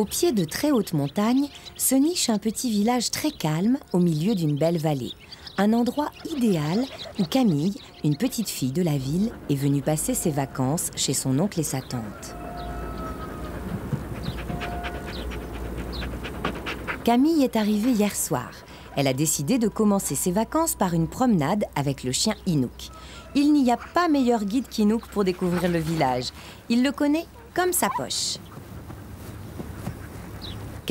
Au pied de très hautes montagnes se niche un petit village très calme au milieu d'une belle vallée. Un endroit idéal où Camille, une petite fille de la ville, est venue passer ses vacances chez son oncle et sa tante. Camille est arrivée hier soir. Elle a décidé de commencer ses vacances par une promenade avec le chien Inouk. Il n'y a pas meilleur guide qu'Inouk pour découvrir le village. Il le connaît comme sa poche.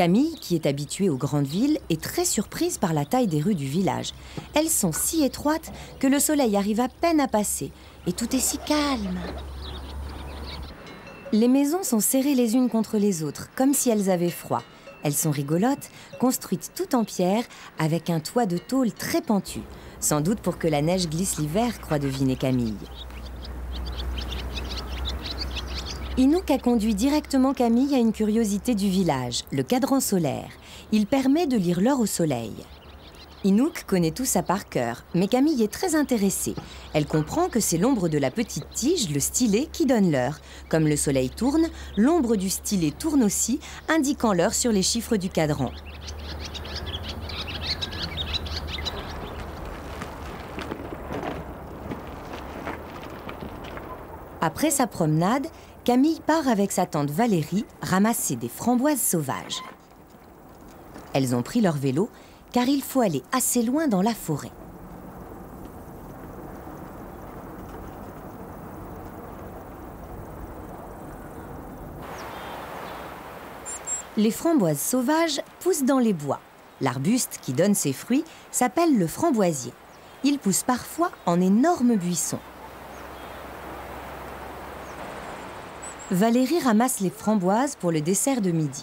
Camille, qui est habituée aux grandes villes, est très surprise par la taille des rues du village. Elles sont si étroites que le soleil arrive à peine à passer et tout est si calme. Les maisons sont serrées les unes contre les autres, comme si elles avaient froid. Elles sont rigolotes, construites toutes en pierre, avec un toit de tôle très pentu. Sans doute pour que la neige glisse l'hiver, croit deviner Camille. Inouk a conduit directement Camille à une curiosité du village, le cadran solaire. Il permet de lire l'heure au soleil. Inouk connaît tout ça par cœur, mais Camille est très intéressée. Elle comprend que c'est l'ombre de la petite tige, le stylet, qui donne l'heure. Comme le soleil tourne, l'ombre du stylet tourne aussi, indiquant l'heure sur les chiffres du cadran. Après sa promenade, Camille part avec sa tante Valérie ramasser des framboises sauvages. Elles ont pris leur vélo car il faut aller assez loin dans la forêt. Les framboises sauvages poussent dans les bois. L'arbuste qui donne ses fruits s'appelle le framboisier. Il pousse parfois en énormes buissons. Valérie ramasse les framboises pour le dessert de midi.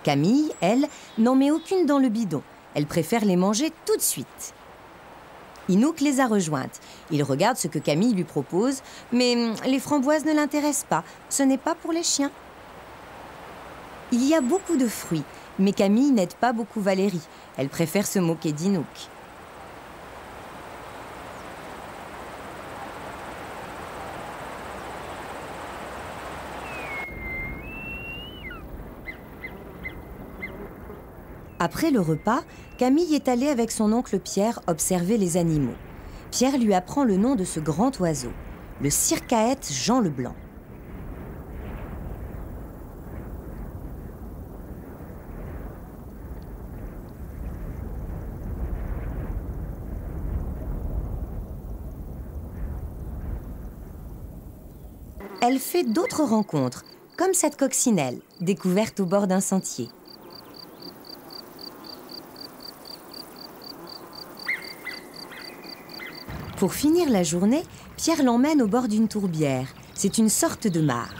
Camille, elle, n'en met aucune dans le bidon. Elle préfère les manger tout de suite. Inouk les a rejointes. Il regarde ce que Camille lui propose, mais les framboises ne l'intéressent pas. Ce n'est pas pour les chiens. Il y a beaucoup de fruits, mais Camille n'aide pas beaucoup Valérie. Elle préfère se moquer d'Inouk. Après le repas, Camille est allée avec son oncle Pierre observer les animaux. Pierre lui apprend le nom de ce grand oiseau, le circaète Jean Leblanc. Elle fait d'autres rencontres, comme cette coccinelle, découverte au bord d'un sentier. Pour finir la journée, Pierre l'emmène au bord d'une tourbière. C'est une sorte de mare.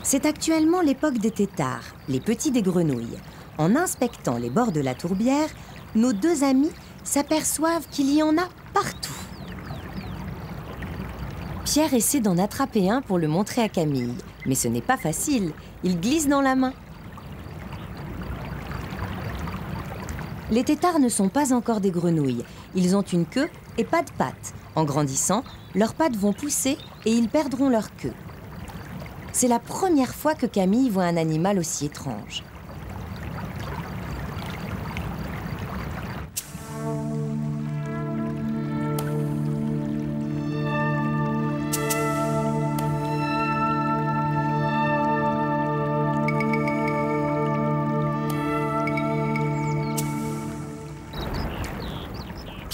C'est actuellement l'époque des têtards, les petits des grenouilles. En inspectant les bords de la tourbière, nos deux amis s'aperçoivent qu'il y en a partout. Pierre essaie d'en attraper un pour le montrer à Camille. Mais ce n'est pas facile, il glisse dans la main. Les têtards ne sont pas encore des grenouilles. Ils ont une queue et pas de pattes. En grandissant, leurs pattes vont pousser et ils perdront leur queue. C'est la première fois que Camille voit un animal aussi étrange.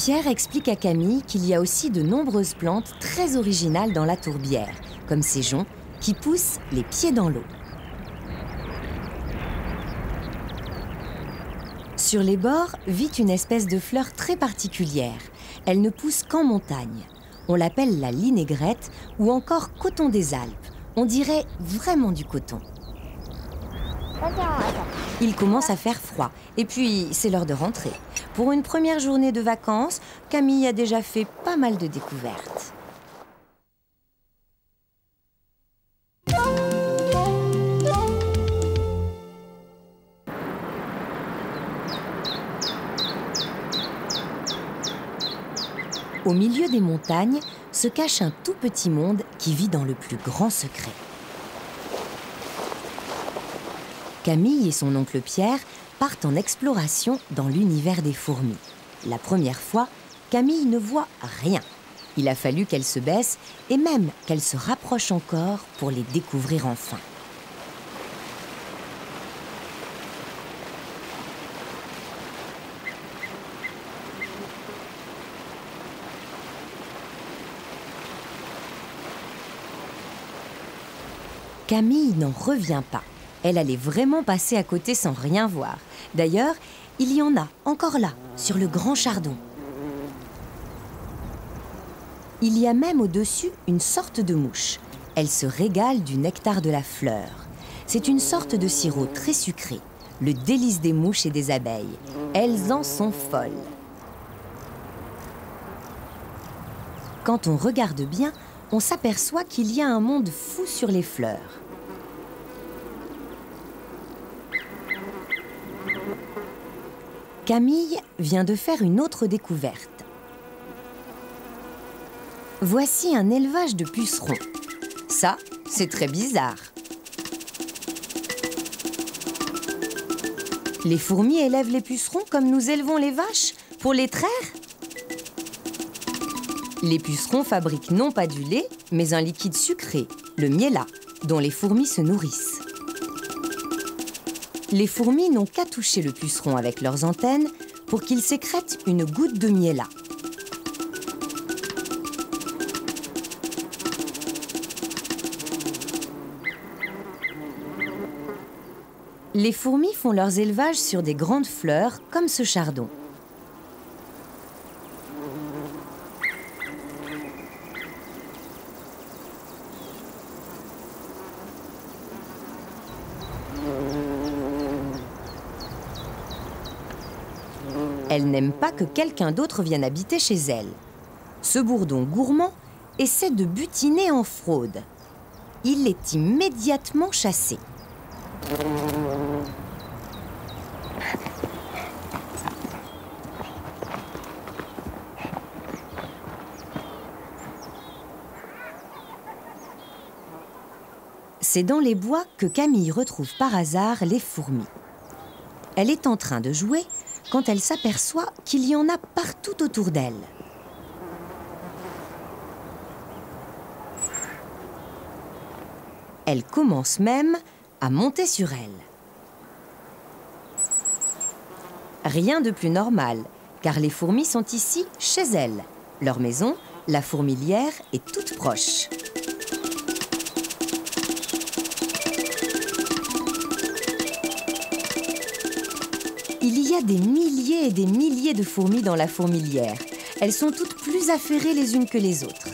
Pierre explique à Camille qu'il y a aussi de nombreuses plantes très originales dans la tourbière, comme ces joncs qui poussent les pieds dans l'eau. Sur les bords vit une espèce de fleur très particulière. Elle ne pousse qu'en montagne. On l'appelle la linaigrette ou encore coton des Alpes. On dirait vraiment du coton. Il commence à faire froid et puis c'est l'heure de rentrer. Pour une première journée de vacances, Camille a déjà fait pas mal de découvertes. Au milieu des montagnes se cache un tout petit monde qui vit dans le plus grand secret. Camille et son oncle Pierre partent en exploration dans l'univers des fourmis. La première fois, Camille ne voit rien. Il a fallu qu'elle se baisse et même qu'elle se rapproche encore pour les découvrir enfin. Camille n'en revient pas. Elle allait vraiment passer à côté sans rien voir. D'ailleurs, il y en a encore là, sur le grand chardon. Il y a même au-dessus une sorte de mouche. Elle se régale du nectar de la fleur. C'est une sorte de sirop très sucré, le délice des mouches et des abeilles. Elles en sont folles. Quand on regarde bien, on s'aperçoit qu'il y a un monde fou sur les fleurs. Camille vient de faire une autre découverte. Voici un élevage de pucerons. Ça, c'est très bizarre. Les fourmis élèvent les pucerons comme nous élevons les vaches, pour les traire. Les pucerons fabriquent non pas du lait, mais un liquide sucré, le miella, dont les fourmis se nourrissent. Les fourmis n'ont qu'à toucher le puceron avec leurs antennes pour qu'il sécrète une goutte de miella. Les fourmis font leurs élevages sur des grandes fleurs comme ce chardon. Elle n'aime pas que quelqu'un d'autre vienne habiter chez elle. Ce bourdon gourmand essaie de butiner en fraude. Il est immédiatement chassé. C'est dans les bois que Camille retrouve par hasard les fourmis. Elle est en train de jouer quand elle s'aperçoit qu'il y en a partout autour d'elle. Elle commence même à monter sur elle. Rien de plus normal, car les fourmis sont ici chez elles. Leur maison, la fourmilière, est toute proche. Il y a des milliers et des milliers de fourmis dans la fourmilière. Elles sont toutes plus affairées les unes que les autres.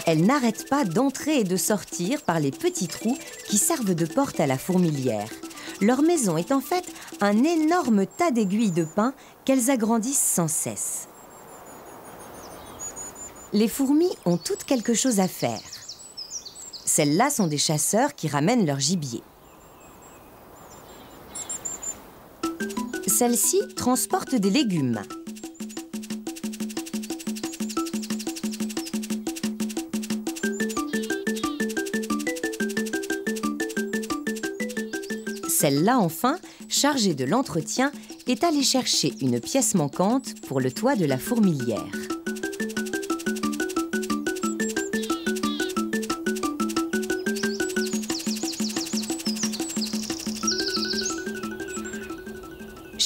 Elles n'arrêtent pas d'entrer et de sortir par les petits trous qui servent de porte à la fourmilière. Leur maison est en fait un énorme tas d'aiguilles de pin qu'elles agrandissent sans cesse. Les fourmis ont toutes quelque chose à faire. Celles-là sont des chasseurs qui ramènent leur gibier. Celles-ci transportent des légumes. Celle-là, enfin, chargée de l'entretien, est allée chercher une pièce manquante pour le toit de la fourmilière.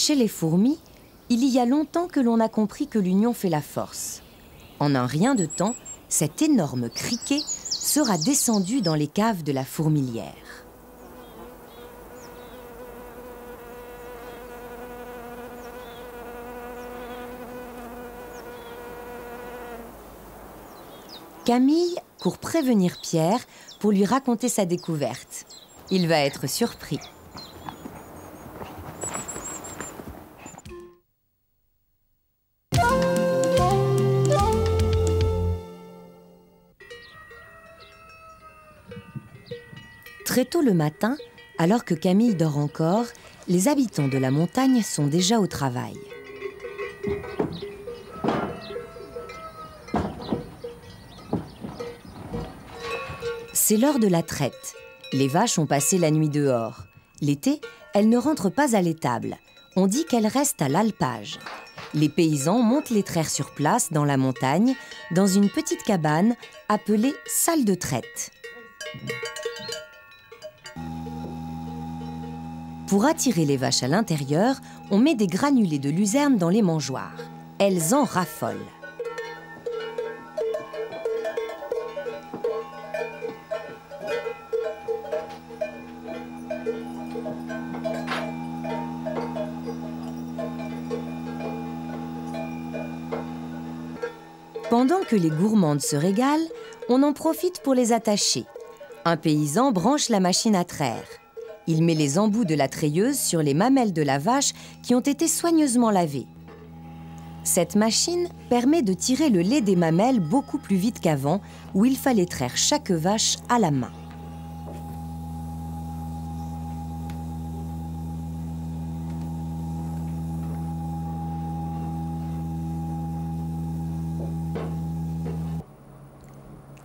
Chez les fourmis, il y a longtemps que l'on a compris que l'union fait la force. En un rien de temps, cet énorme criquet sera descendu dans les caves de la fourmilière. Camille court prévenir Pierre pour lui raconter sa découverte. Il va être surpris. Très tôt le matin, alors que Camille dort encore, les habitants de la montagne sont déjà au travail. C'est l'heure de la traite. Les vaches ont passé la nuit dehors. L'été, elles ne rentrent pas à l'étable. On dit qu'elles restent à l'alpage. Les paysans montent les traire sur place, dans la montagne, dans une petite cabane appelée salle de traite. Pour attirer les vaches à l'intérieur, on met des granulés de luzerne dans les mangeoires. Elles en raffolent. Pendant que les gourmandes se régalent, on en profite pour les attacher. Un paysan branche la machine à traire. Il met les embouts de la treilleuse sur les mamelles de la vache qui ont été soigneusement lavées. Cette machine permet de tirer le lait des mamelles beaucoup plus vite qu'avant, où il fallait traire chaque vache à la main.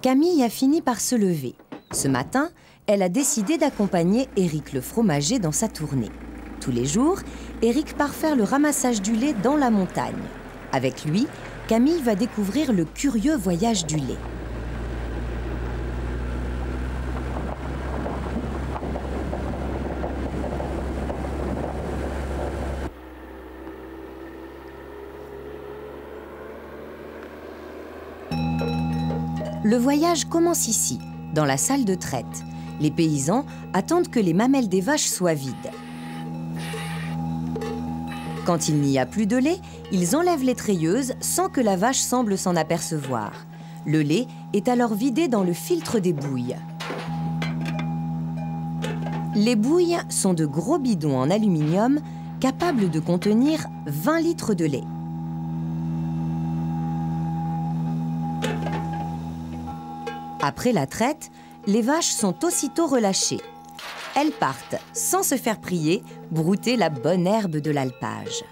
Camille a fini par se lever. Ce matin, elle a décidé d'accompagner Éric le fromager dans sa tournée. Tous les jours, Éric part faire le ramassage du lait dans la montagne. Avec lui, Camille va découvrir le curieux voyage du lait. Le voyage commence ici, dans la salle de traite. Les paysans attendent que les mamelles des vaches soient vides. Quand il n'y a plus de lait, ils enlèvent les treilleuses sans que la vache semble s'en apercevoir. Le lait est alors vidé dans le filtre des bouilles. Les bouilles sont de gros bidons en aluminium capables de contenir 20 litres de lait. Après la traite, les vaches sont aussitôt relâchées. Elles partent, sans se faire prier, brouter la bonne herbe de l'alpage.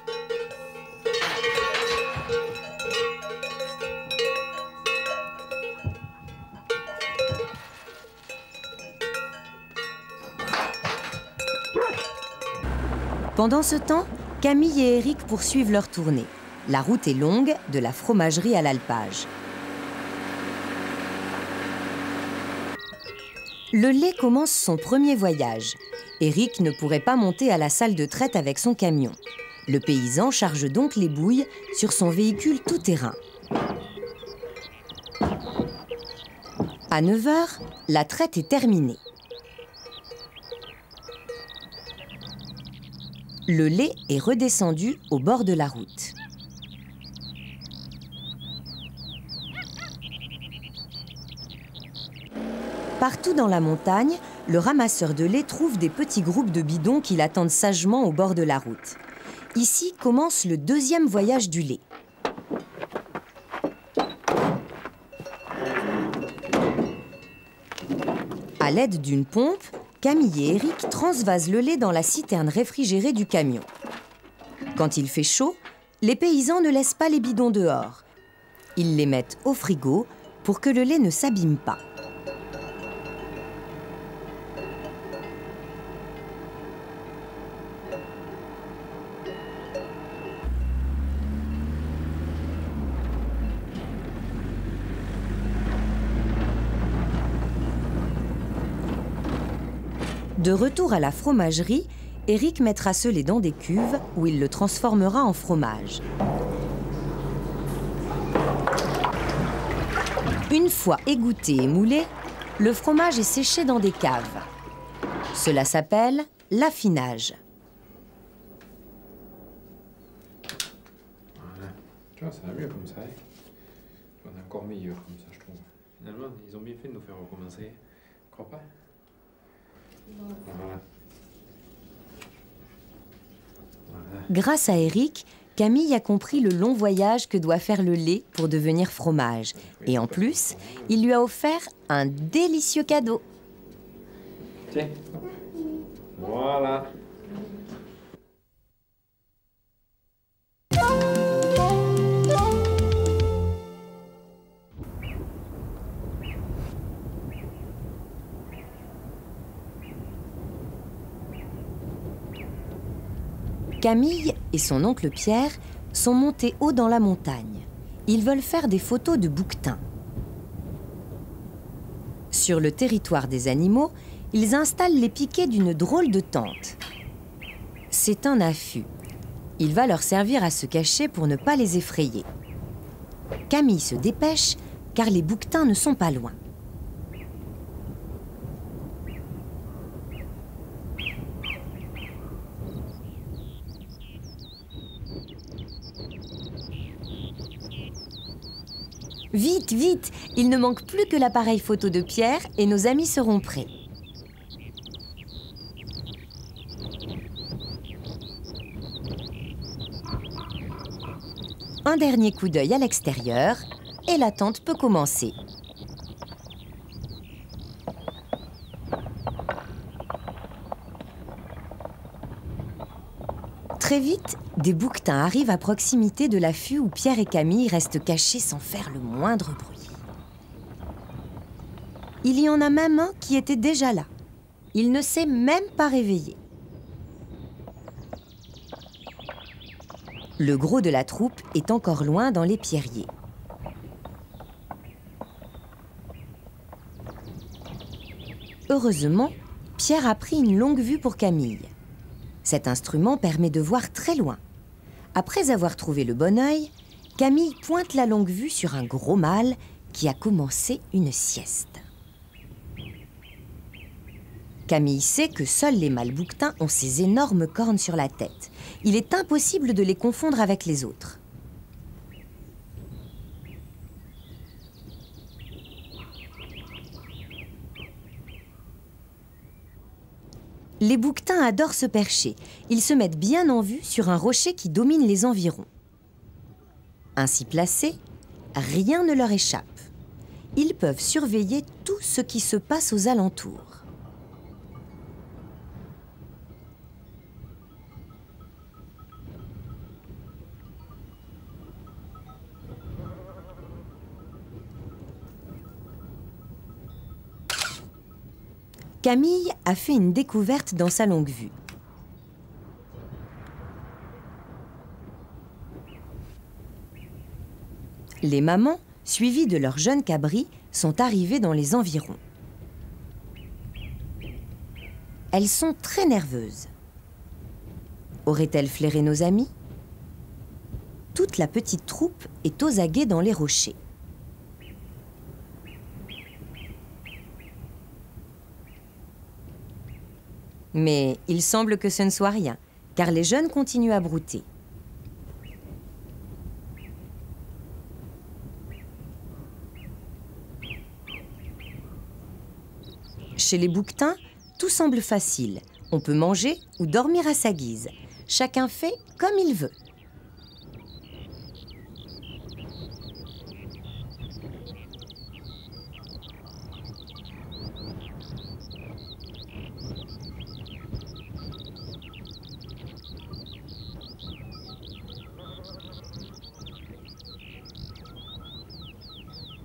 Pendant ce temps, Camille et Éric poursuivent leur tournée. La route est longue, de la fromagerie à l'alpage. Le lait commence son premier voyage. Éric ne pourrait pas monter à la salle de traite avec son camion. Le paysan charge donc les bouilles sur son véhicule tout-terrain. À 9 h, la traite est terminée. Le lait est redescendu au bord de la route. Partout dans la montagne, le ramasseur de lait trouve des petits groupes de bidons qui l'attendent sagement au bord de la route. Ici commence le deuxième voyage du lait. À l'aide d'une pompe, Camille et Éric transvasent le lait dans la citerne réfrigérée du camion. Quand il fait chaud, les paysans ne laissent pas les bidons dehors. Ils les mettent au frigo pour que le lait ne s'abîme pas. De retour à la fromagerie, Éric mettra ce lait dans des cuves où il le transformera en fromage. Une fois égoutté et moulé, le fromage est séché dans des caves. Cela s'appelle l'affinage. Voilà. Tu vois, ça va mieux comme ça. On est encore meilleur comme ça, je trouve. Finalement, ils ont bien fait de nous faire recommencer. Tu crois pas? Voilà. Voilà. Grâce à Éric, Camille a compris le long voyage que doit faire le lait pour devenir fromage. Et en plus, il lui a offert un délicieux cadeau. Tiens. Voilà. Camille et son oncle Pierre sont montés haut dans la montagne. Ils veulent faire des photos de bouquetins. Sur le territoire des animaux, ils installent les piquets d'une drôle de tente. C'est un affût. Il va leur servir à se cacher pour ne pas les effrayer. Camille se dépêche car les bouquetins ne sont pas loin. Vite, vite! Il ne manque plus que l'appareil photo de Pierre et nos amis seront prêts. Un dernier coup d'œil à l'extérieur et l'attente peut commencer. Très vite, des bouquetins arrivent à proximité de l'affût où Pierre et Camille restent cachés sans faire le moindre bruit. Il y en a même un qui était déjà là. Il ne s'est même pas réveillé. Le gros de la troupe est encore loin dans les pierriers. Heureusement, Pierre a pris une longue vue pour Camille. Cet instrument permet de voir très loin. Après avoir trouvé le bon œil, Camille pointe la longue vue sur un gros mâle qui a commencé une sieste. Camille sait que seuls les mâles bouquetins ont ces énormes cornes sur la tête. Il est impossible de les confondre avec les autres. Les bouquetins adorent se percher. Ils se mettent bien en vue sur un rocher qui domine les environs. Ainsi placés, rien ne leur échappe. Ils peuvent surveiller tout ce qui se passe aux alentours. Camille a fait une découverte dans sa longue vue. Les mamans, suivies de leurs jeunes cabris, sont arrivées dans les environs. Elles sont très nerveuses. Auraient-elles flairé nos amis? Toute la petite troupe est aux aguets dans les rochers. Mais il semble que ce ne soit rien, car les jeunes continuent à brouter. Chez les bouquetins, tout semble facile. On peut manger ou dormir à sa guise. Chacun fait comme il veut.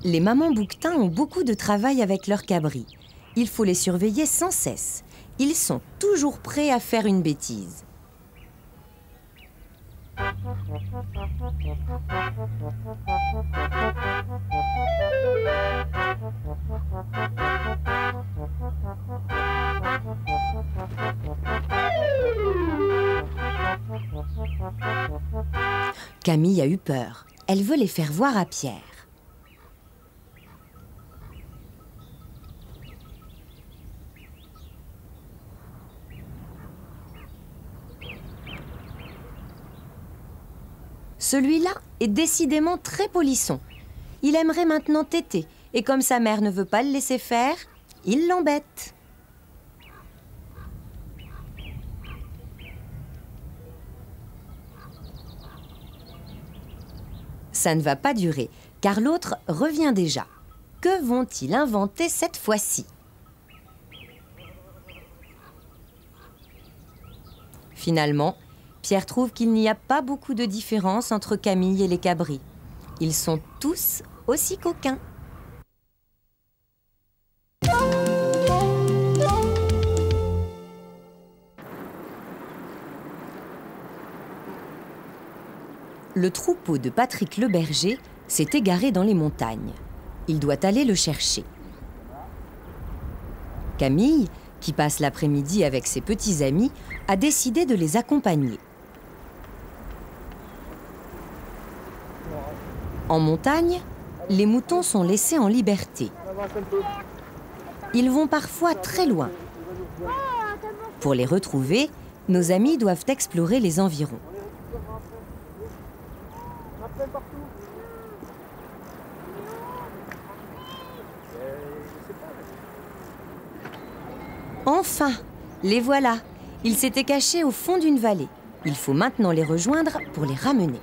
Les mamans bouquetins ont beaucoup de travail avec leurs cabris. Il faut les surveiller sans cesse. Ils sont toujours prêts à faire une bêtise. Camille a eu peur. Elle veut les faire voir à Pierre. Celui-là est décidément très polisson. Il aimerait maintenant téter, et comme sa mère ne veut pas le laisser faire, il l'embête. Ça ne va pas durer, car l'autre revient déjà. Que vont-ils inventer cette fois-ci? Finalement, Pierre trouve qu'il n'y a pas beaucoup de différence entre Camille et les cabris. Ils sont tous aussi coquins. Le troupeau de Patrick le berger s'est égaré dans les montagnes. Il doit aller le chercher. Camille, qui passe l'après-midi avec ses petits amis, a décidé de les accompagner. En montagne, les moutons sont laissés en liberté. Ils vont parfois très loin. Pour les retrouver, nos amis doivent explorer les environs. Enfin, les voilà. Ils s'étaient cachés au fond d'une vallée. Il faut maintenant les rejoindre pour les ramener.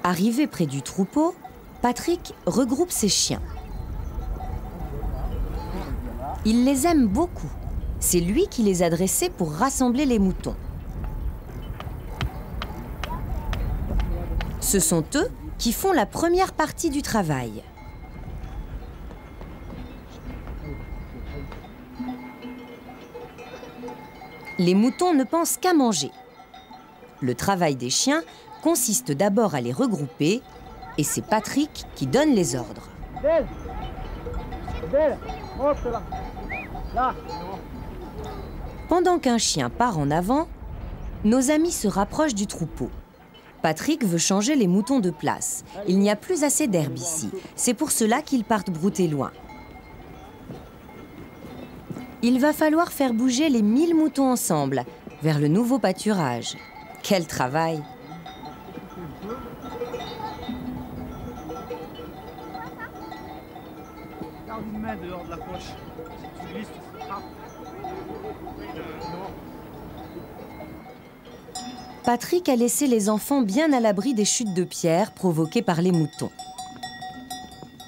Arrivé près du troupeau, Patrick regroupe ses chiens. Il les aime beaucoup. C'est lui qui les a dressés pour rassembler les moutons. Ce sont eux qui font la première partie du travail. Les moutons ne pensent qu'à manger. Le travail des chiens consiste d'abord à les regrouper et c'est Patrick qui donne les ordres. Pendant qu'un chien part en avant, nos amis se rapprochent du troupeau. Patrick veut changer les moutons de place. Il n'y a plus assez d'herbe ici. C'est pour cela qu'ils partent brouter loin. Il va falloir faire bouger les 1000 moutons ensemble, vers le nouveau pâturage. Quel travail! Garde une main dehors de la poche. Si tu glisses, tu frappes. Patrick a laissé les enfants bien à l'abri des chutes de pierre provoquées par les moutons.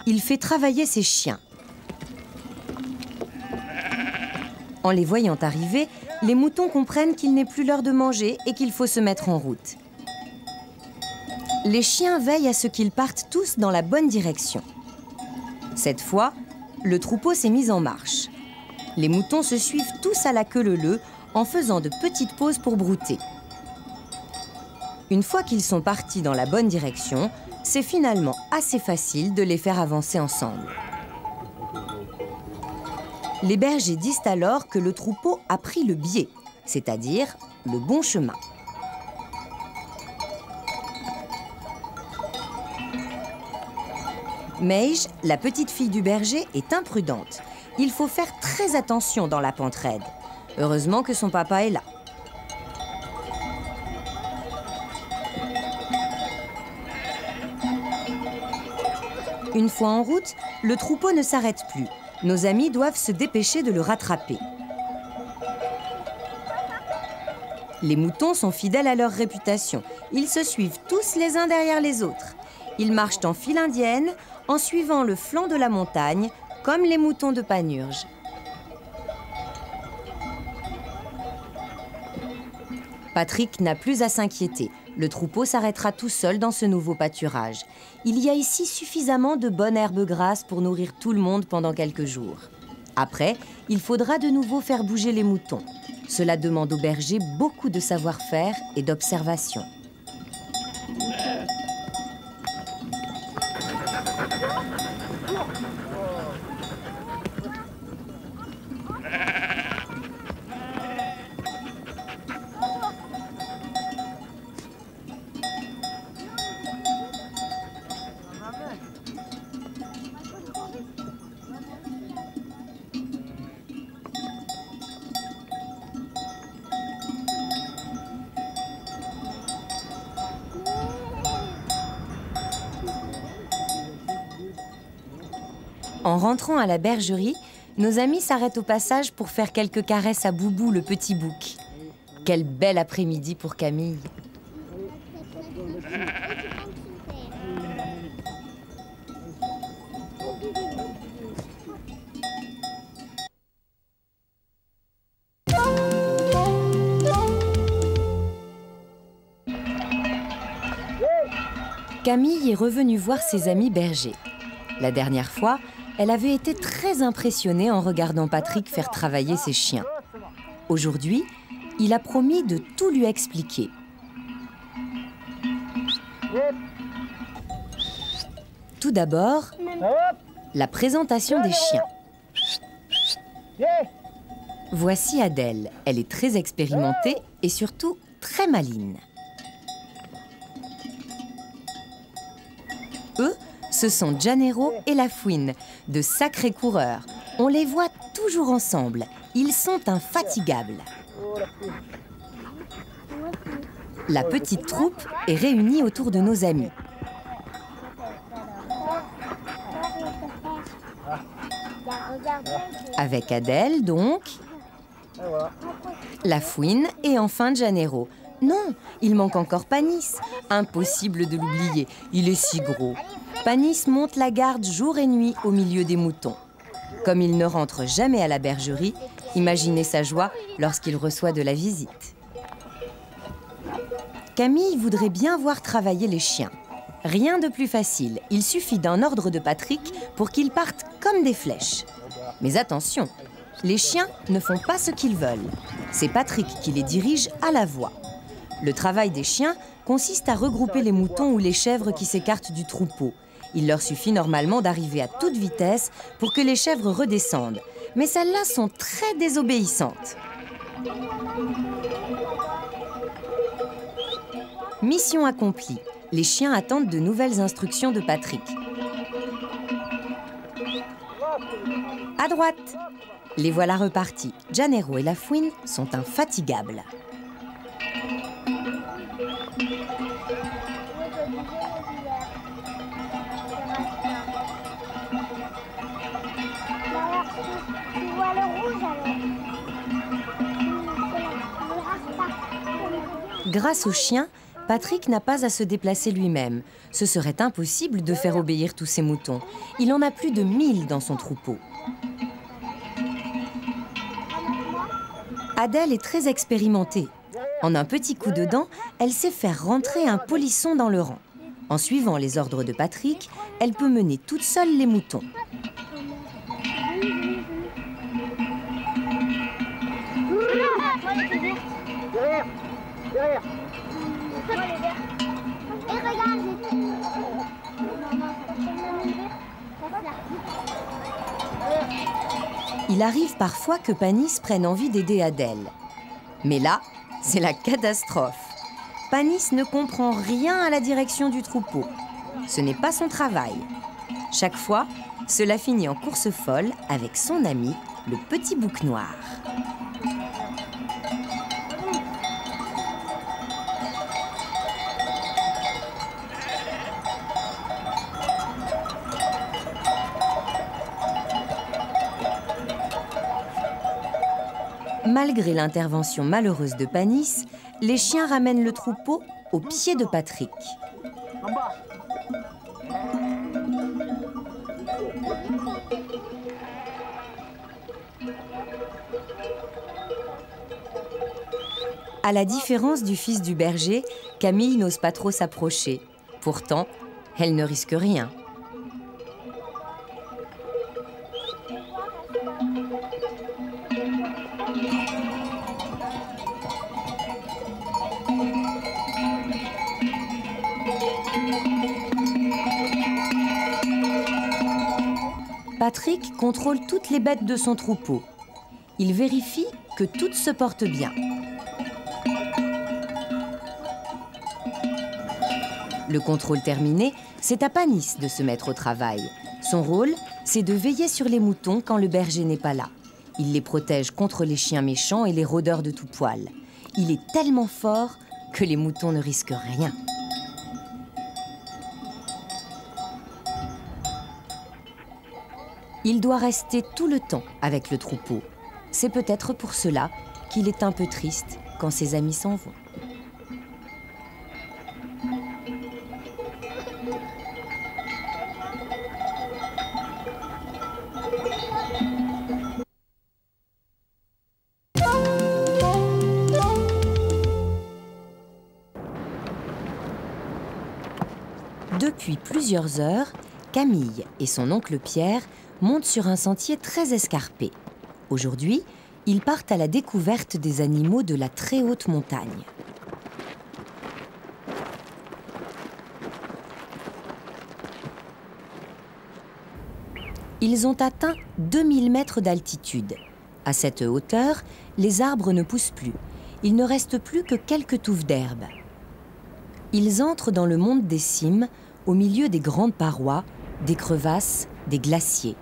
Il fait travailler ses chiens. En les voyant arriver, les moutons comprennent qu'il n'est plus l'heure de manger et qu'il faut se mettre en route. Les chiens veillent à ce qu'ils partent tous dans la bonne direction. Cette fois, le troupeau s'est mis en marche. Les moutons se suivent tous à la queue leu-leu en faisant de petites pauses pour brouter. Une fois qu'ils sont partis dans la bonne direction, c'est finalement assez facile de les faire avancer ensemble. Les bergers disent alors que le troupeau a pris le biais, c'est-à-dire le bon chemin. Meige, la petite fille du berger, est imprudente. Il faut faire très attention dans la pente raide. Heureusement que son papa est là. Une fois en route, le troupeau ne s'arrête plus. Nos amis doivent se dépêcher de le rattraper. Les moutons sont fidèles à leur réputation. Ils se suivent tous les uns derrière les autres. Ils marchent en file indienne, en suivant le flanc de la montagne, comme les moutons de Panurge. Patrick n'a plus à s'inquiéter. Le troupeau s'arrêtera tout seul dans ce nouveau pâturage. Il y a ici suffisamment de bonne herbe grasse pour nourrir tout le monde pendant quelques jours. Après, il faudra de nouveau faire bouger les moutons. Cela demande aux bergers beaucoup de savoir-faire et d'observation. En rentrant à la bergerie, nos amis s'arrêtent au passage pour faire quelques caresses à Boubou, le petit bouc. Quel bel après-midi pour Camille. Camille est revenue voir ses amis bergers. La dernière fois, elle avait été très impressionnée en regardant Patrick faire travailler ses chiens. Aujourd'hui, il a promis de tout lui expliquer. Tout d'abord, la présentation des chiens. Voici Adèle. Elle est très expérimentée et surtout très maligne. Eux, ce sont Janeiro et la Fouine, de sacrés coureurs. On les voit toujours ensemble. Ils sont infatigables. La petite troupe est réunie autour de nos amis. Avec Adèle, donc, la Fouine et enfin Janeiro. Non, il manque encore Panis. Impossible de l'oublier, il est si gros. Panis monte la garde jour et nuit au milieu des moutons. Comme il ne rentre jamais à la bergerie, imaginez sa joie lorsqu'il reçoit de la visite. Camille voudrait bien voir travailler les chiens. Rien de plus facile, il suffit d'un ordre de Patrick pour qu'ils partent comme des flèches. Mais attention, les chiens ne font pas ce qu'ils veulent. C'est Patrick qui les dirige à la voix. Le travail des chiens consiste à regrouper les moutons ou les chèvres qui s'écartent du troupeau. Il leur suffit normalement d'arriver à toute vitesse pour que les chèvres redescendent. Mais celles-là sont très désobéissantes. Mission accomplie. Les chiens attendent de nouvelles instructions de Patrick. À droite. Les voilà repartis. Janeiro et la Fouine sont infatigables. Grâce aux chiens, Patrick n'a pas à se déplacer lui-même. Ce serait impossible de faire obéir tous ces moutons. Il en a plus de 1000 dans son troupeau. Adèle est très expérimentée. En un petit coup de dent, elle sait faire rentrer un polisson dans le rang. En suivant les ordres de Patrick, elle peut mener toute seule les moutons. Il arrive parfois que Panis prenne envie d'aider Adèle. Mais là, c'est la catastrophe. Panis ne comprend rien à la direction du troupeau. Ce n'est pas son travail. Chaque fois, cela finit en course folle avec son ami, le petit bouc noir. Malgré l'intervention malheureuse de Panis, les chiens ramènent le troupeau au pied de Patrick. À la différence du fils du berger, Camille n'ose pas trop s'approcher. Pourtant, elle ne risque rien. Patrick contrôle toutes les bêtes de son troupeau. Il vérifie que toutes se portent bien. Le contrôle terminé, c'est à Panis de se mettre au travail. Son rôle, c'est de veiller sur les moutons quand le berger n'est pas là. Il les protège contre les chiens méchants et les rôdeurs de tout poil. Il est tellement fort que les moutons ne risquent rien. Il doit rester tout le temps avec le troupeau. C'est peut-être pour cela qu'il est un peu triste quand ses amis s'en vont. Depuis plusieurs heures, Camille et son oncle Pierre montent sur un sentier très escarpé. Aujourd'hui, ils partent à la découverte des animaux de la très haute montagne. Ils ont atteint 2000 mètres d'altitude. À cette hauteur, les arbres ne poussent plus. Il ne reste plus que quelques touffes d'herbe. Ils entrent dans le monde des cimes, au milieu des grandes parois, des crevasses, des glaciers.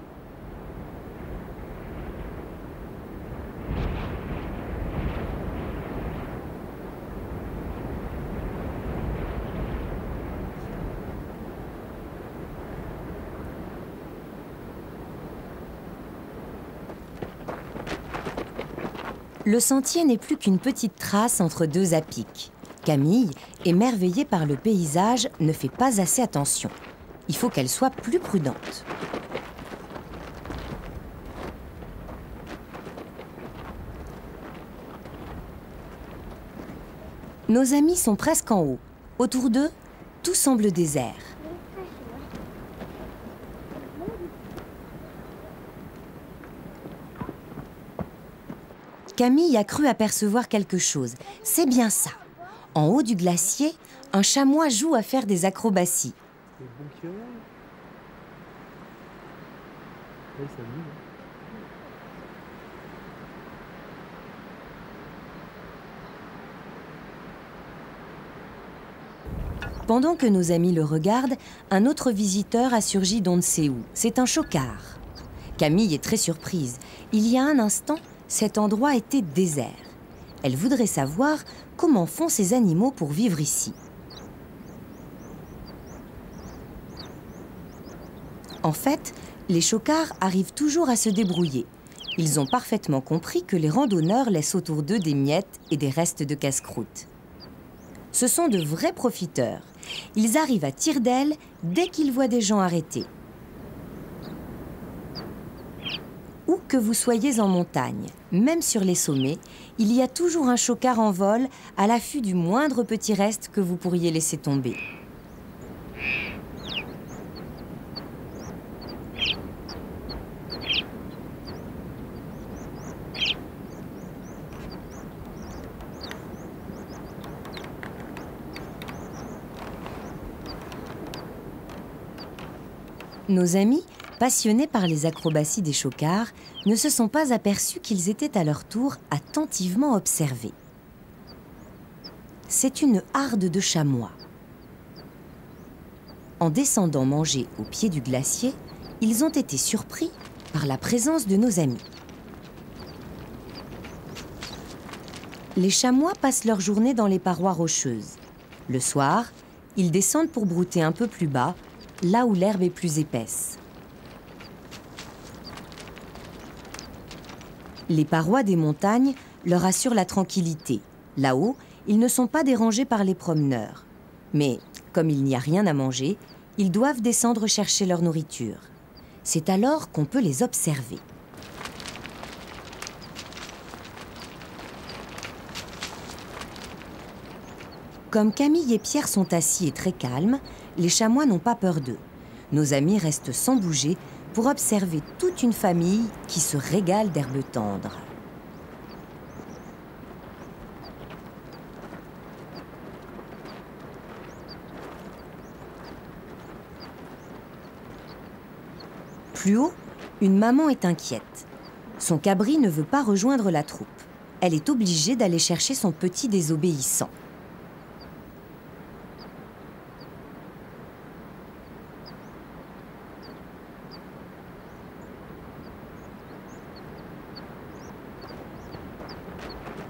Le sentier n'est plus qu'une petite trace entre deux à-pics. Camille, émerveillée par le paysage, ne fait pas assez attention. Il faut qu'elle soit plus prudente. Nos amis sont presque en haut. Autour d'eux, tout semble désert. Camille a cru apercevoir quelque chose. C'est bien ça. En haut du glacier, un chamois joue à faire des acrobaties. Pendant que nos amis le regardent, un autre visiteur a surgi d'on ne sait où. C'est un chocard. Camille est très surprise. Il y a un instant, cet endroit était désert. Elle voudrait savoir comment font ces animaux pour vivre ici. En fait, les chocards arrivent toujours à se débrouiller. Ils ont parfaitement compris que les randonneurs laissent autour d'eux des miettes et des restes de casse-croûte. Ce sont de vrais profiteurs. Ils arrivent à tire-d'aile dès qu'ils voient des gens arrêtés. Où que vous soyez en montagne, même sur les sommets, il y a toujours un chocard en vol à l'affût du moindre petit reste que vous pourriez laisser tomber. Nos amis, passionnés par les acrobaties des chocards, ne se sont pas aperçus qu'ils étaient à leur tour attentivement observés. C'est une harde de chamois. En descendant manger au pied du glacier, ils ont été surpris par la présence de nos amis. Les chamois passent leur journée dans les parois rocheuses. Le soir, ils descendent pour brouter un peu plus bas, là où l'herbe est plus épaisse. Les parois des montagnes leur assurent la tranquillité. Là-haut, ils ne sont pas dérangés par les promeneurs. Mais, comme il n'y a rien à manger, ils doivent descendre chercher leur nourriture. C'est alors qu'on peut les observer. Comme Camille et Pierre sont assis et très calmes, les chamois n'ont pas peur d'eux. Nos amis restent sans bouger pour observer toute une famille qui se régale d'herbes tendres. Plus haut, une maman est inquiète. Son cabri ne veut pas rejoindre la troupe. Elle est obligée d'aller chercher son petit désobéissant.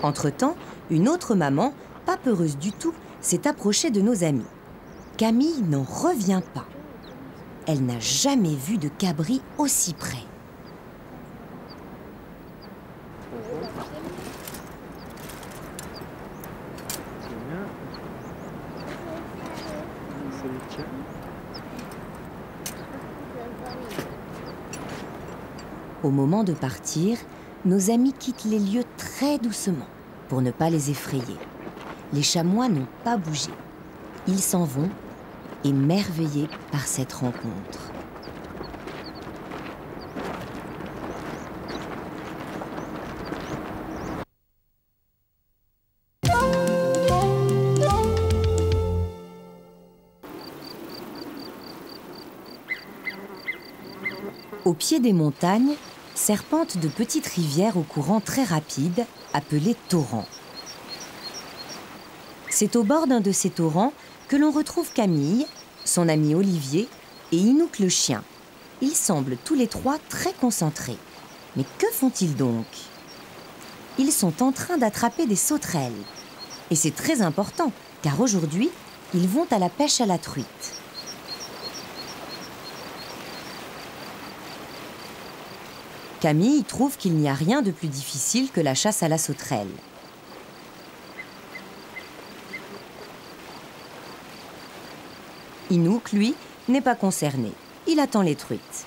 Entre-temps, une autre maman, pas peureuse du tout, s'est approchée de nos amis. Camille n'en revient pas. Elle n'a jamais vu de cabri aussi près. C'est bien. C'est le tien. Au moment de partir, nos amis quittent les lieux très doucement pour ne pas les effrayer. Les chamois n'ont pas bougé. Ils s'en vont, émerveillés par cette rencontre. Au pied des montagnes, serpentent de petites rivières au courant très rapide, appelées torrents. C'est au bord d'un de ces torrents que l'on retrouve Camille, son ami Olivier et Inouk le chien. Ils semblent tous les trois très concentrés. Mais que font-ils donc? Ils sont en train d'attraper des sauterelles. Et c'est très important, car aujourd'hui, ils vont à la pêche à la truite. Camille trouve qu'il n'y a rien de plus difficile que la chasse à la sauterelle. Inouk, lui, n'est pas concerné. Il attend les truites.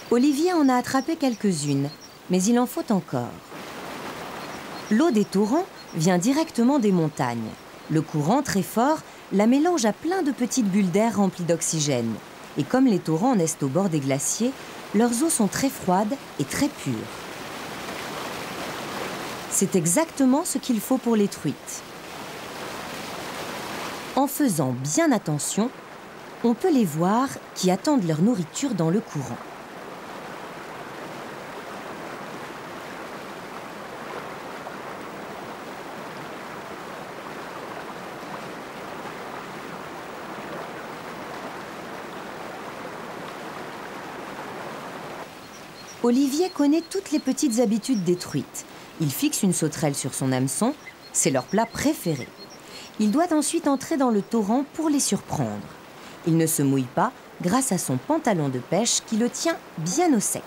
Olivier en a attrapé quelques-unes, mais il en faut encore. L'eau des torrents vient directement des montagnes. Le courant, très fort, la mélange à plein de petites bulles d'air remplies d'oxygène. Et comme les torrents naissent au bord des glaciers, leurs eaux sont très froides et très pures. C'est exactement ce qu'il faut pour les truites. En faisant bien attention, on peut les voir qui attendent leur nourriture dans le courant. Olivier connaît toutes les petites habitudes des truites. Il fixe une sauterelle sur son hameçon, c'est leur plat préféré. Il doit ensuite entrer dans le torrent pour les surprendre. Il ne se mouille pas grâce à son pantalon de pêche qui le tient bien au sec.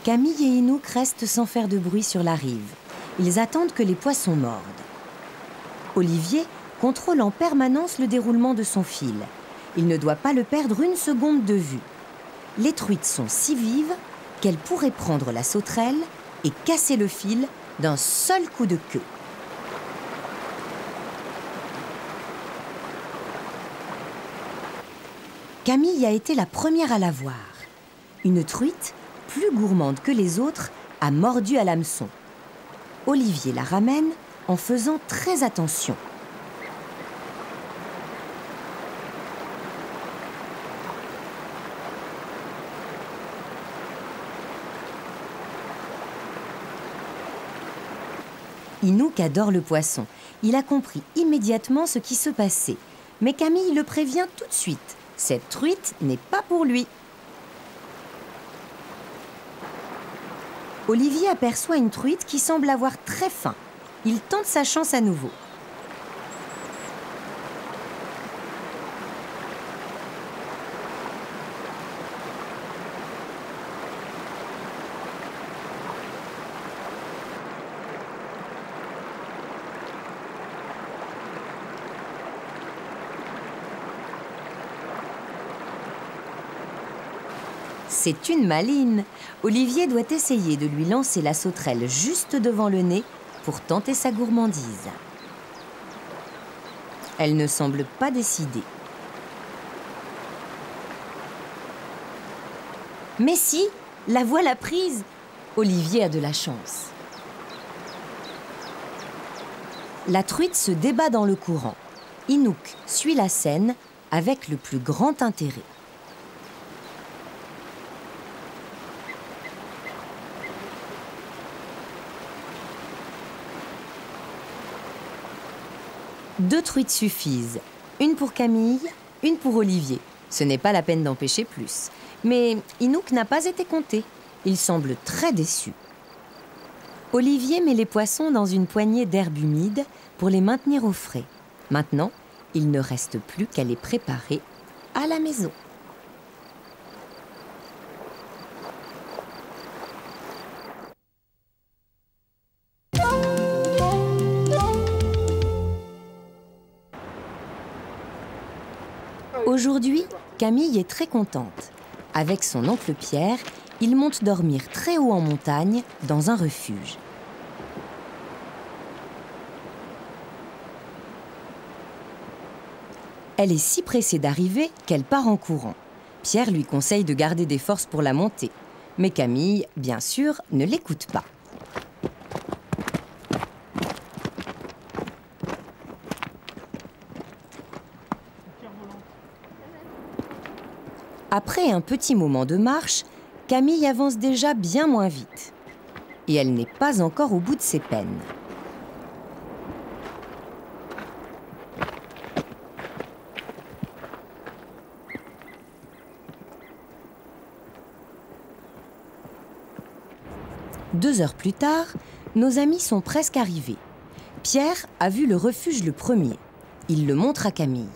Camille et Inouk restent sans faire de bruit sur la rive. Ils attendent que les poissons mordent. Olivier contrôle en permanence le déroulement de son fil. Il ne doit pas le perdre une seconde de vue. Les truites sont si vives qu'elles pourraient prendre la sauterelle et casser le fil d'un seul coup de queue. Camille a été la première à la voir. Une truite, plus gourmande que les autres, a mordu à l'hameçon. Olivier la ramène en faisant très attention. Inouk adore le poisson. Il a compris immédiatement ce qui se passait. Mais Camille le prévient tout de suite. Cette truite n'est pas pour lui. Olivier aperçoit une truite qui semble avoir très faim. Il tente sa chance à nouveau. C'est une maline. Olivier doit essayer de lui lancer la sauterelle juste devant le nez pour tenter sa gourmandise. Elle ne semble pas décidée. Mais si, la voilà prise. Olivier a de la chance. La truite se débat dans le courant. Inouk suit la scène avec le plus grand intérêt. 2 truites suffisent. Une pour Camille, une pour Olivier. Ce n'est pas la peine d'en pêcher plus. Mais Inouk n'a pas été compté. Il semble très déçu. Olivier met les poissons dans une poignée d'herbe humide pour les maintenir au frais. Maintenant, il ne reste plus qu'à les préparer à la maison. Aujourd'hui, Camille est très contente. Avec son oncle Pierre, ils montent dormir très haut en montagne, dans un refuge. Elle est si pressée d'arriver qu'elle part en courant. Pierre lui conseille de garder des forces pour la montée. Mais Camille, bien sûr, ne l'écoute pas. Après un petit moment de marche, Camille avance déjà bien moins vite. Et elle n'est pas encore au bout de ses peines. Deux heures plus tard, nos amis sont presque arrivés. Pierre a vu le refuge le premier. Il le montre à Camille.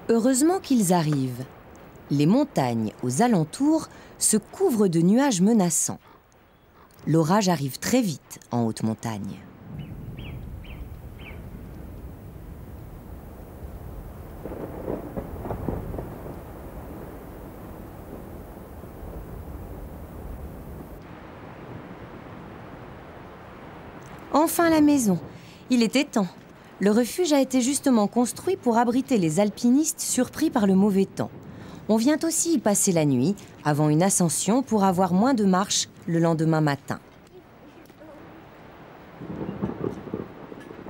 Heureusement qu'ils arrivent. Les montagnes aux alentours se couvrent de nuages menaçants. L'orage arrive très vite en haute montagne. Enfin la maison. Il était temps. Le refuge a été justement construit pour abriter les alpinistes surpris par le mauvais temps. On vient aussi y passer la nuit, avant une ascension, pour avoir moins de marche le lendemain matin.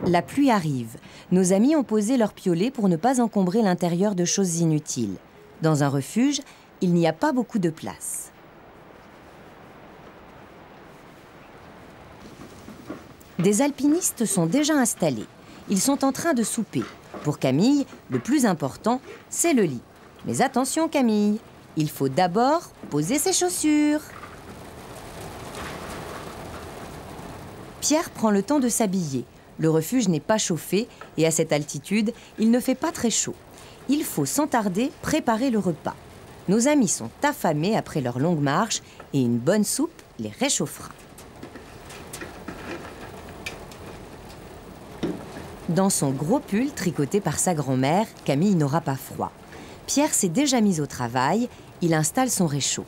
La pluie arrive. Nos amis ont posé leurs piolets pour ne pas encombrer l'intérieur de choses inutiles. Dans un refuge, il n'y a pas beaucoup de place. Des alpinistes sont déjà installés. Ils sont en train de souper. Pour Camille, le plus important, c'est le lit. Mais attention Camille, il faut d'abord poser ses chaussures. Pierre prend le temps de s'habiller. Le refuge n'est pas chauffé et à cette altitude, il ne fait pas très chaud. Il faut sans tarder préparer le repas. Nos amis sont affamés après leur longue marche et une bonne soupe les réchauffera. Dans son gros pull tricoté par sa grand-mère, Camille n'aura pas froid. Pierre s'est déjà mis au travail, il installe son réchaud.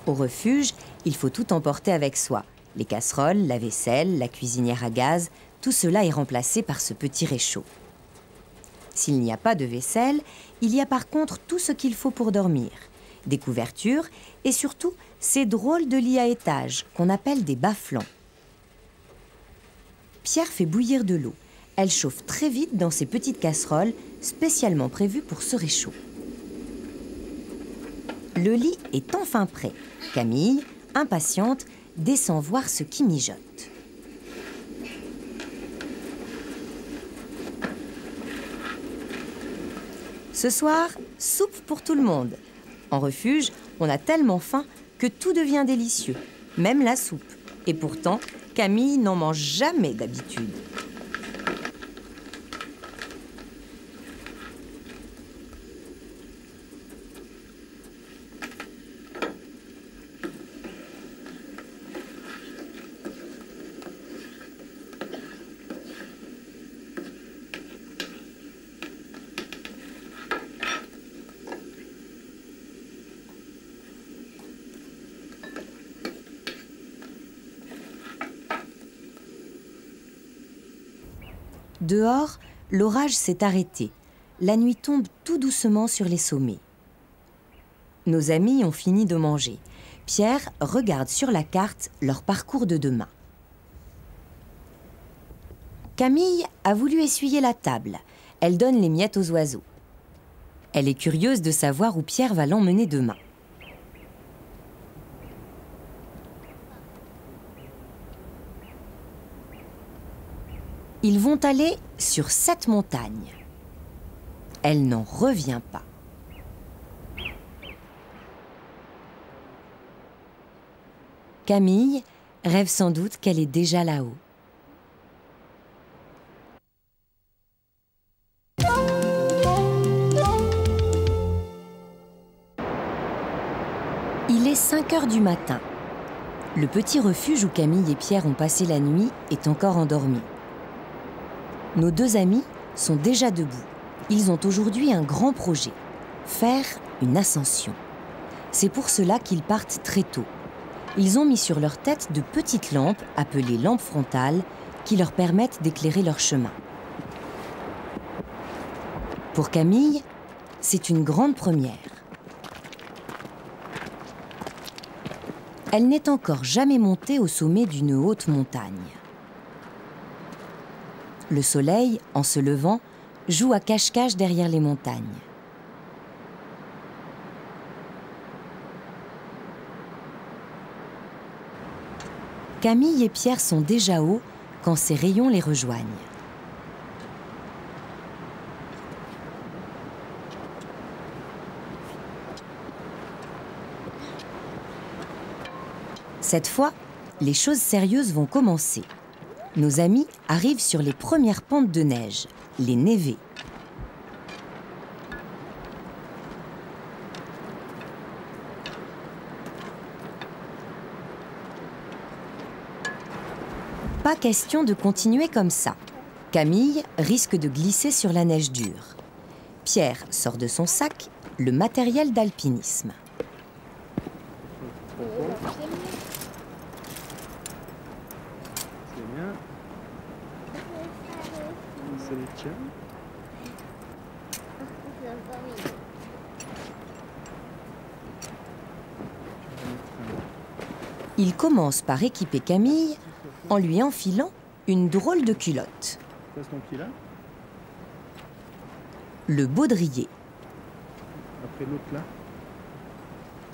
Au refuge, il faut tout emporter avec soi. Les casseroles, la vaisselle, la cuisinière à gaz, tout cela est remplacé par ce petit réchaud. S'il n'y a pas de vaisselle, il y a par contre tout ce qu'il faut pour dormir. Des couvertures et surtout ces drôles de lits à étages qu'on appelle des bas-flancs. Pierre fait bouillir de l'eau. Elle chauffe très vite dans ces petites casseroles spécialement prévues pour ce réchaud. Le lit est enfin prêt. Camille, impatiente, descend voir ce qui mijote. Ce soir, soupe pour tout le monde. En refuge, on a tellement faim que tout devient délicieux, même la soupe. Et pourtant, Camille n'en mange jamais d'habitude. Dehors, l'orage s'est arrêté. La nuit tombe tout doucement sur les sommets. Nos amis ont fini de manger. Pierre regarde sur la carte leur parcours de demain. Camille a voulu essuyer la table. Elle donne les miettes aux oiseaux. Elle est curieuse de savoir où Pierre va l'emmener demain. Ils vont aller sur cette montagne. Elle n'en revient pas. Camille rêve sans doute qu'elle est déjà là-haut. Il est 5 heures du matin. Le petit refuge où Camille et Pierre ont passé la nuit est encore endormi. Nos deux amis sont déjà debout. Ils ont aujourd'hui un grand projet, faire une ascension. C'est pour cela qu'ils partent très tôt. Ils ont mis sur leur tête de petites lampes appelées lampes frontales qui leur permettent d'éclairer leur chemin. Pour Camille, c'est une grande première. Elle n'est encore jamais montée au sommet d'une haute montagne. Le soleil, en se levant, joue à cache-cache derrière les montagnes. Camille et Pierre sont déjà hauts quand ces rayons les rejoignent. Cette fois, les choses sérieuses vont commencer. Nos amis arrivent sur les premières pentes de neige, les névés. Pas question de continuer comme ça. Camille risque de glisser sur la neige dure. Pierre sort de son sac le matériel d'alpinisme. C'est bien. C'est les tiens. Il commence par équiper Camille en lui enfilant une drôle de culotte. Passe ton pied là. Le baudrier. Après l'autre là.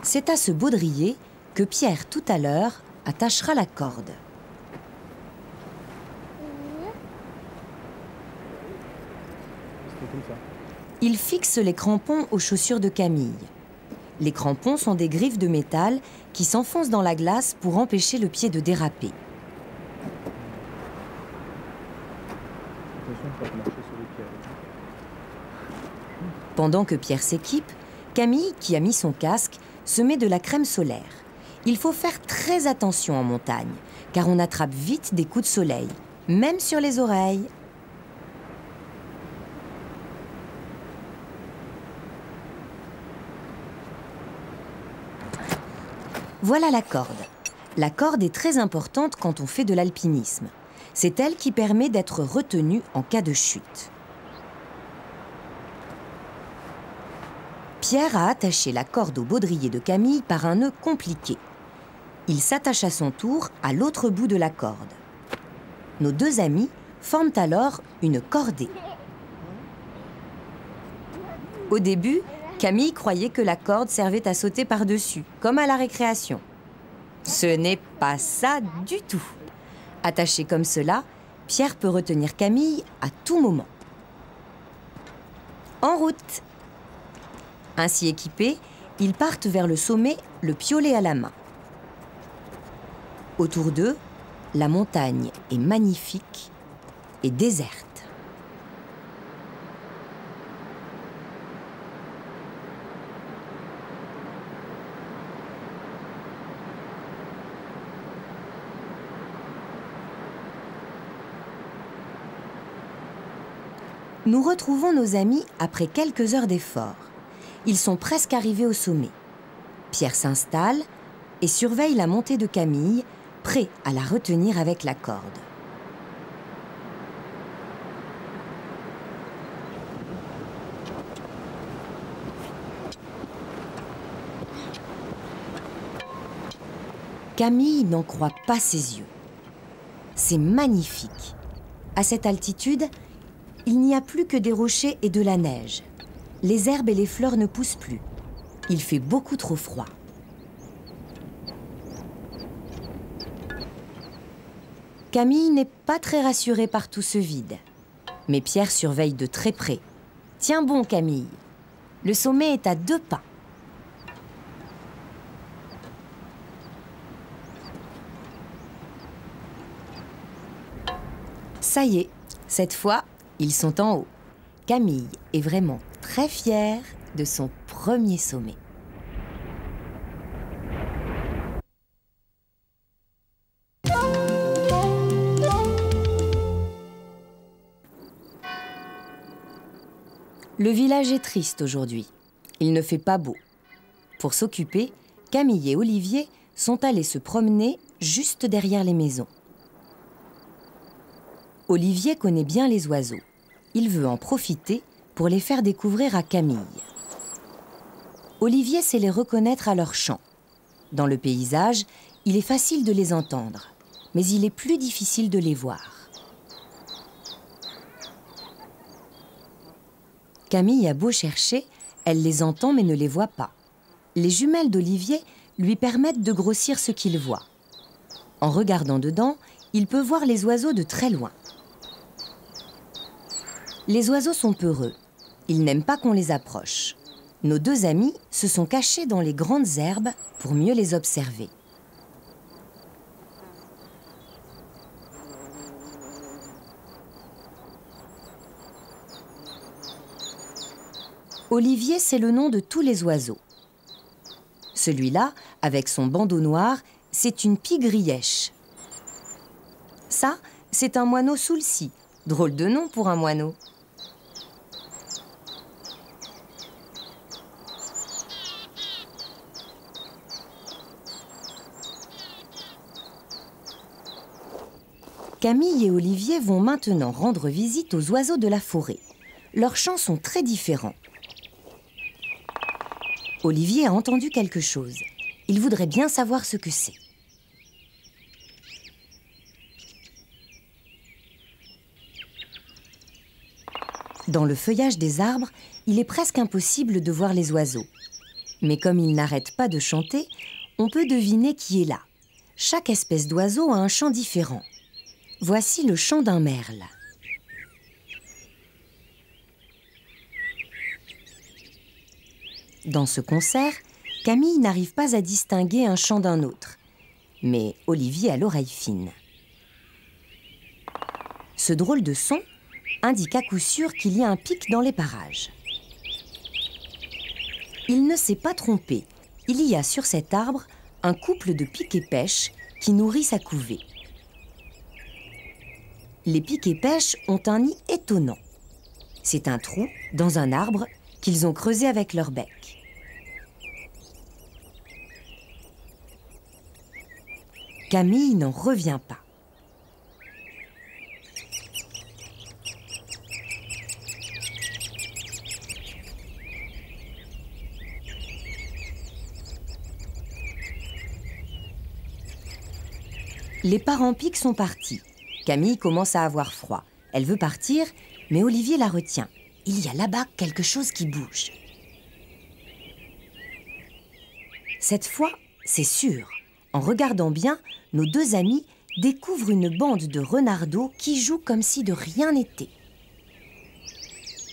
C'est à ce baudrier que Pierre, tout à l'heure, attachera la corde. C'est comme ça. Il fixe les crampons aux chaussures de Camille. Les crampons sont des griffes de métal qui s'enfoncent dans la glace pour empêcher le pied de déraper. Attention, faut pas marcher sur les pieds. Pendant que Pierre s'équipe, Camille, qui a mis son casque, se met de la crème solaire. Il faut faire très attention en montagne, car on attrape vite des coups de soleil, même sur les oreilles. Voilà la corde. La corde est très importante quand on fait de l'alpinisme. C'est elle qui permet d'être retenu en cas de chute. Pierre a attaché la corde au baudrier de Camille par un nœud compliqué. Il s'attache à son tour à l'autre bout de la corde. Nos deux amis forment alors une cordée. Au début, Camille croyait que la corde servait à sauter par-dessus, comme à la récréation. Ce n'est pas ça du tout. Attaché comme cela, Pierre peut retenir Camille à tout moment. En route! Ainsi équipés, ils partent vers le sommet, le piolet à la main. Autour d'eux, la montagne est magnifique et déserte. Nous retrouvons nos amis après quelques heures d'effort. Ils sont presque arrivés au sommet. Pierre s'installe et surveille la montée de Camille, prêt à la retenir avec la corde. Camille n'en croit pas ses yeux. C'est magnifique. À cette altitude, il n'y a plus que des rochers et de la neige. Les herbes et les fleurs ne poussent plus. Il fait beaucoup trop froid. Camille n'est pas très rassurée par tout ce vide. Mais Pierre surveille de très près. Tiens bon, Camille. Le sommet est à 2 pas. Ça y est, cette fois, ils sont en haut. Camille est vraiment très fière de son premier sommet. Le village est triste aujourd'hui. Il ne fait pas beau. Pour s'occuper, Camille et Olivier sont allés se promener juste derrière les maisons. Olivier connaît bien les oiseaux. Il veut en profiter pour les faire découvrir à Camille. Olivier sait les reconnaître à leur chant. Dans le paysage, il est facile de les entendre, mais il est plus difficile de les voir. Camille a beau chercher, elle les entend mais ne les voit pas. Les jumelles d'Olivier lui permettent de grossir ce qu'il voit. En regardant dedans, il peut voir les oiseaux de très loin. Les oiseaux sont peureux. Ils n'aiment pas qu'on les approche. Nos 2 amis se sont cachés dans les grandes herbes pour mieux les observer. Olivier, c'est le nom de tous les oiseaux. Celui-là, avec son bandeau noir, c'est une pie-grièche. Ça, c'est un moineau soulcy. Drôle de nom pour un moineau. Camille et Olivier vont maintenant rendre visite aux oiseaux de la forêt. Leurs chants sont très différents. Olivier a entendu quelque chose. Il voudrait bien savoir ce que c'est. Dans le feuillage des arbres, il est presque impossible de voir les oiseaux. Mais comme ils n'arrêtent pas de chanter, on peut deviner qui est là. Chaque espèce d'oiseau a un chant différent. Voici le chant d'un merle. Dans ce concert, Camille n'arrive pas à distinguer un chant d'un autre. Mais Olivier a l'oreille fine. Ce drôle de son indique à coup sûr qu'il y a un pic dans les parages. Il ne s'est pas trompé. Il y a sur cet arbre un couple de pics-et-pêches qui nourrit sa couvée. Les pics-et-pêches ont un nid étonnant. C'est un trou dans un arbre qu'ils ont creusé avec leur bec. Camille n'en revient pas. Les parents pics sont partis. Camille commence à avoir froid. Elle veut partir, mais Olivier la retient. Il y a là-bas quelque chose qui bouge. Cette fois, c'est sûr. En regardant bien, nos 2 amis découvrent une bande de renardeaux qui jouent comme si de rien n'était.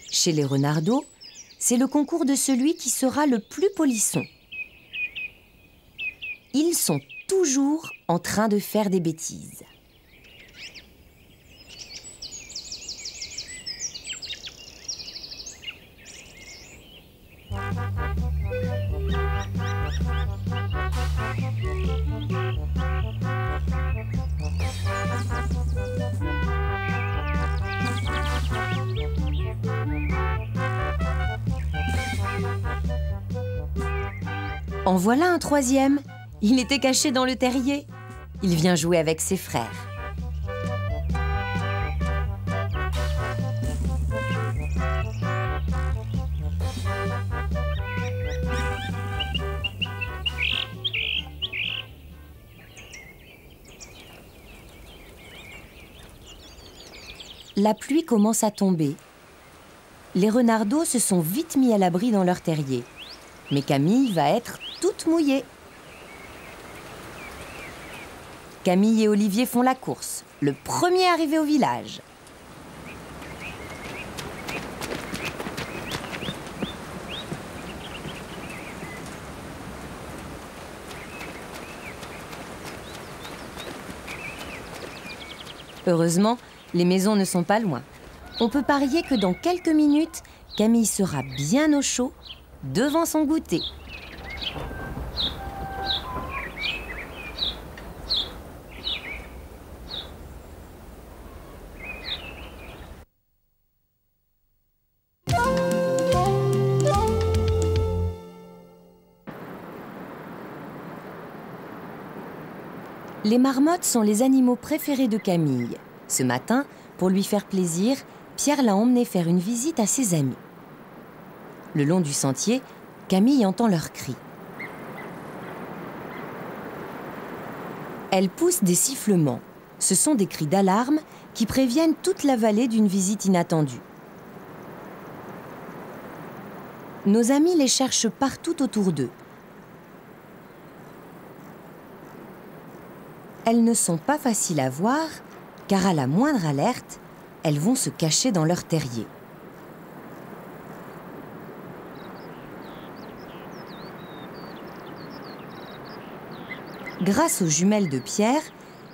Chez les renardeaux, c'est le concours de celui qui sera le plus polisson. Ils sont toujours en train de faire des bêtises. En voilà un 3e. Il était caché dans le terrier. Il vient jouer avec ses frères. La pluie commence à tomber. Les renardeaux se sont vite mis à l'abri dans leur terrier. Mais Camille va être toute mouillée. Camille et Olivier font la course, le premier arrivé au village. Heureusement, les maisons ne sont pas loin. On peut parier que dans quelques minutes, Camille sera bien au chaud, devant son goûter. Les marmottes sont les animaux préférés de Camille. Ce matin, pour lui faire plaisir, Pierre l'a emmené faire une visite à ses amis. Le long du sentier, Camille entend leurs cris. Elles poussent des sifflements. Ce sont des cris d'alarme qui préviennent toute la vallée d'une visite inattendue. Nos amis les cherchent partout autour d'eux. Elles ne sont pas faciles à voir, car à la moindre alerte, elles vont se cacher dans leur terrier. Grâce aux jumelles de Pierre,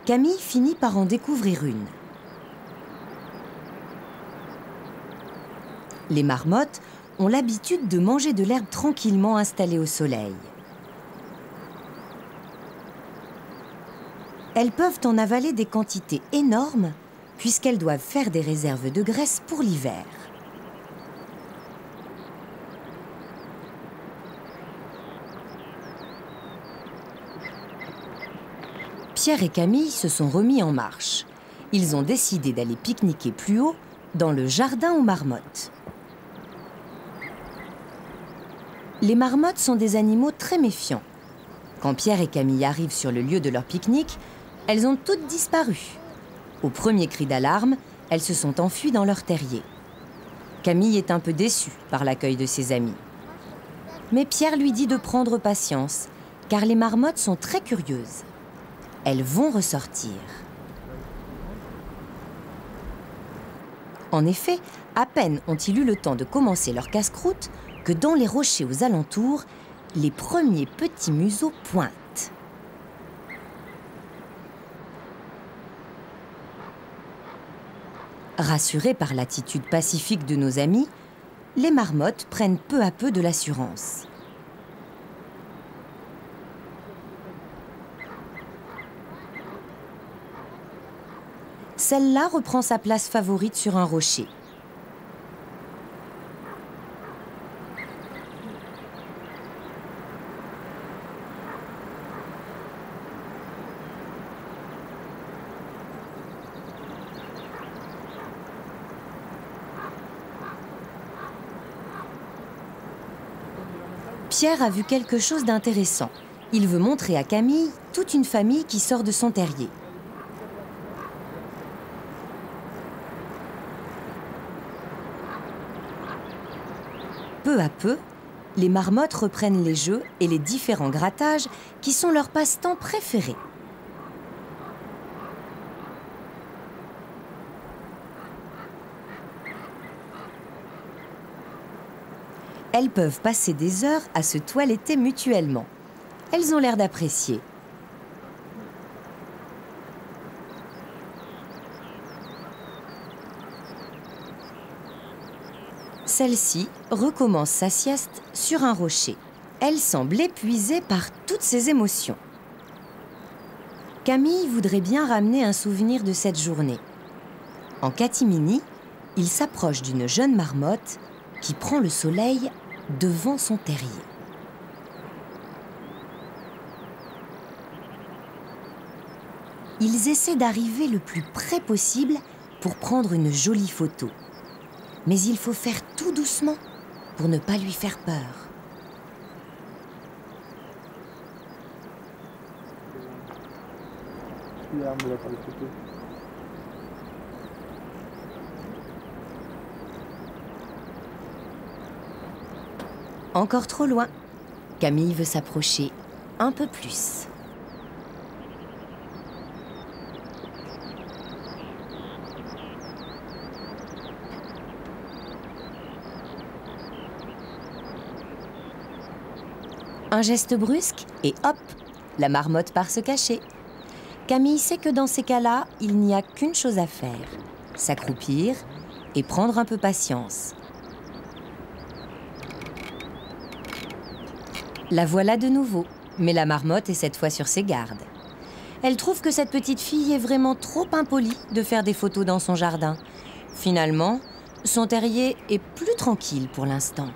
Camille finit par en découvrir une. Les marmottes ont l'habitude de manger de l'herbe tranquillement installée au soleil. Elles peuvent en avaler des quantités énormes puisqu'elles doivent faire des réserves de graisse pour l'hiver. Pierre et Camille se sont remis en marche. Ils ont décidé d'aller pique-niquer plus haut, dans le jardin aux marmottes. Les marmottes sont des animaux très méfiants. Quand Pierre et Camille arrivent sur le lieu de leur pique-nique, elles ont toutes disparu. Au premier cri d'alarme, elles se sont enfuies dans leur terrier. Camille est un peu déçue par l'accueil de ses amis. Mais Pierre lui dit de prendre patience, car les marmottes sont très curieuses. Elles vont ressortir. En effet, à peine ont-ils eu le temps de commencer leur casse-croûte que dans les rochers aux alentours, les premiers petits museaux pointent. Rassurées par l'attitude pacifique de nos amis, les marmottes prennent peu à peu de l'assurance. Celle-là reprend sa place favorite sur un rocher. Pierre a vu quelque chose d'intéressant. Il veut montrer à Camille toute une famille qui sort de son terrier. Peu à peu, les marmottes reprennent les jeux et les différents grattages qui sont leur passe-temps préféré. Elles peuvent passer des heures à se toiletter mutuellement. Elles ont l'air d'apprécier. Celle-ci recommence sa sieste sur un rocher. Elle semble épuisée par toutes ses émotions. Camille voudrait bien ramener un souvenir de cette journée. En catimini, il s'approche d'une jeune marmotte qui prend le soleil devant son terrier. Ils essaient d'arriver le plus près possible pour prendre une jolie photo. Mais il faut faire tout doucement pour ne pas lui faire peur. Encore trop loin. Camille veut s'approcher un peu plus. Un geste brusque et hop, la marmotte part se cacher. Camille sait que dans ces cas-là, il n'y a qu'une chose à faire, s'accroupir et prendre un peu patience. La voilà de nouveau, mais la marmotte est cette fois sur ses gardes. Elle trouve que cette petite fille est vraiment trop impolie de faire des photos dans son jardin. Finalement, son terrier est plus tranquille pour l'instant.